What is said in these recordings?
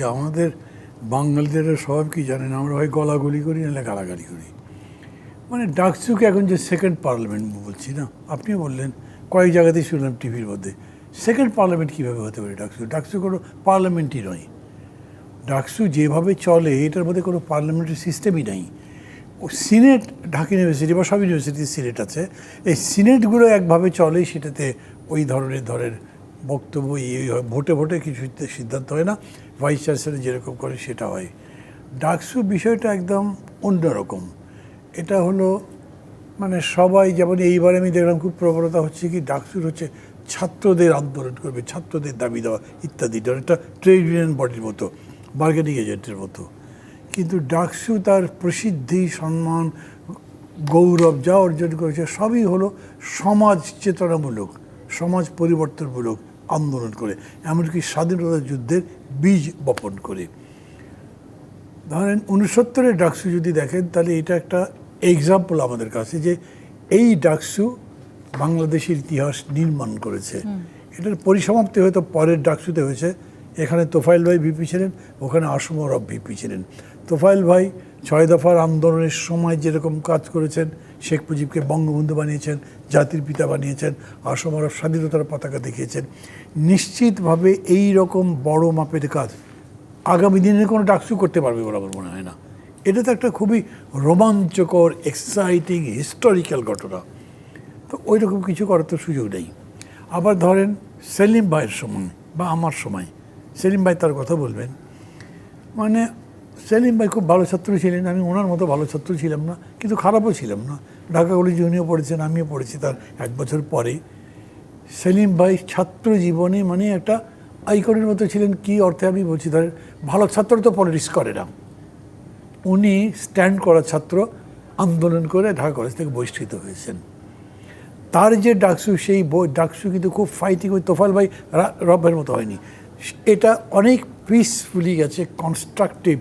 আমাদের বাঙালিদের স্বভাব কি জানেন, আমরা হয় গলাগলি করি নাহলে গালাগালি করি। মানে ডাকসুকে এখন যে সেকেন্ড পার্লামেন্ট বলছি না, আপনিও বললেন, কয়েক জায়গাতেই শুনলাম টিভির মধ্যে। সেকেন্ড পার্লামেন্ট কীভাবে হতে পারে? ডাকসু কোনো পার্লামেন্টই নয়। ডাকসু যেভাবে চলে এটার মধ্যে কোনো পার্লামেন্টারি সিস্টেমই নাই। ও সিনেট, ঢাকা ইউনিভার্সিটি বা সব ইউনিভার্সিটির সিনেট আছে, এই সিনেটগুলো একভাবে চলে, সেটাতে ওই ধরনের বক্তব্য ভোটে ভোটে কিছু সিদ্ধান্ত হয় না, ভাইস চ্যান্সেলর যেরকম করে সেটা হয়। ডাকসু বিষয়টা একদম অন্যরকম। এটা হলো মানে সবাই, যেমন এইবার আমি দেখলাম খুব প্রবণতা হচ্ছে কি, ডাকসুর হচ্ছে ছাত্রদের আন্দোলন করবে, ছাত্রদের দাবি দেওয়া ইত্যাদি, একটা ট্রেড ইউনিয়ন বডির মতো, বার্গেনিং এজেন্টের মতো। কিন্তু ডাকসু তার প্রসিদ্ধি, সম্মান, গৌরব যা অর্জন করেছে সবই হলো সমাজ চেতনামূলক, সমাজ পরিবর্তনমূলক আন্দোলন করে, এমনকি স্বাধীনতা যুদ্ধের বীজ বপন করে। ধরেন 69-এর ডাকসু যদি দেখেন, তাহলে এটা একটা এক্সাম্পল আমাদের কাছে যে এই ডাকসু বাংলাদেশের ইতিহাস নির্মাণ করেছে। এটার পরিসমাপ্তি হয়তো পরের ডাকসুতে হয়েছে। এখানে তোফায়েল ভাই ভিপি ছিলেন, ওখানে আসম আরব ভিপি ছিলেন। তোফায়েল ভাই 6 দফার আন্দোলনের সময় যেরকম কাজ করেছেন, শেখ মুজিবকে বঙ্গবন্ধু বানিয়েছেন, জাতির পিতা বানিয়েছেন, আসম আরব স্বাধীনতার পতাকা দেখিয়েছেন। নিশ্চিতভাবে এই রকম বড় মাপের কাজ আগামী দিনে কোনো ডাকসু করতে পারবে বলে আমার মনে হয় না। এটা তো একটা খুবই রোমাঞ্চকর, এক্সাইটিং, হিস্টোরিক্যাল ঘটনা। তো ওই রকম কিছু করার তো সুযোগ নেই। আবার ধরেন সেলিম ভাইয়ের সময় বা আমার সময়, সেলিম ভাই তার কথা বলবেন, মানে সেলিম ভাই খুব ভালো ছাত্র ছিলেন, আমি ওনার মতো ভালো ছাত্র ছিলাম না, কিন্তু খারাপও ছিলাম না। ঢাকা কলেজে উনিও পড়েছেন, আমিও পড়েছি তার 1 বছর পরে। সেলিম ভাই ছাত্র জীবনে মানে একটা আইকনের মতো ছিলেন। কি অর্থে আমি বলছি, ধরেন ভালো ছাত্র তো পলিটিক্স করে না, উনি স্ট্যান্ড করা ছাত্র, আন্দোলন করে ঢাকা কলেজ থেকে বহিষ্কৃত হয়েছেন। তার যে ডাকসু, সেই ডাকসু কিন্তু খুব ফাইটিং, ওই তোফায়েল ভাই রবের মতো হয়নি। এটা অনেক পিসফুলি গেছে, কনস্ট্রাকটিভ,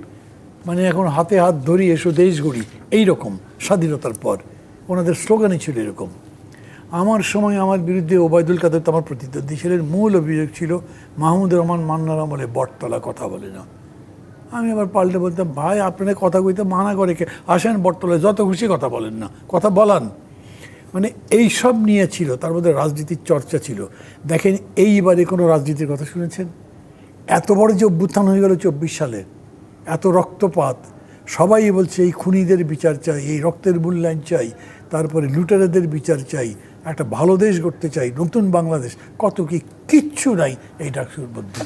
মানে এখন হাতে হাত ধরি এসো দেশ গড়ি, এইরকম স্বাধীনতার পর ওনাদের স্লোগানই ছিল এরকম। আমার সময় আমার বিরুদ্ধে ওবায়দুল কাদের তো আমার প্রতিদ্বন্দ্বী ছিলেন, মূল অভিযোগ ছিল মাহমুদুর রহমান মান্নার আমলে বটতলা কথা বলে না। আমি আবার পাল্টে বলতাম, ভাই আপনারা কথা কইতে মানা করে কে, আসেন বটতলায় যত খুশি কথা বলেন না, কথা বলান। মানে এই সব নিয়ে ছিল, তার মধ্যে রাজনীতির চর্চা ছিল। দেখেন এইবারে কোনো রাজনীতির কথা শুনেছেন? এত বড় যে অভ্যুত্থান হয়ে গেল 24 সালে, এত রক্তপাত, সবাই বলছে এই খুনিদের বিচার চাই, এই রক্তের মূল্যায়ন চাই, তারপরে লুটেরাদের বিচার চাই, একটা ভালো দেশ গড়তে চাই, নতুন বাংলাদেশ, কত কি, কিচ্ছু নাই এই ডাকসুর মধ্যে।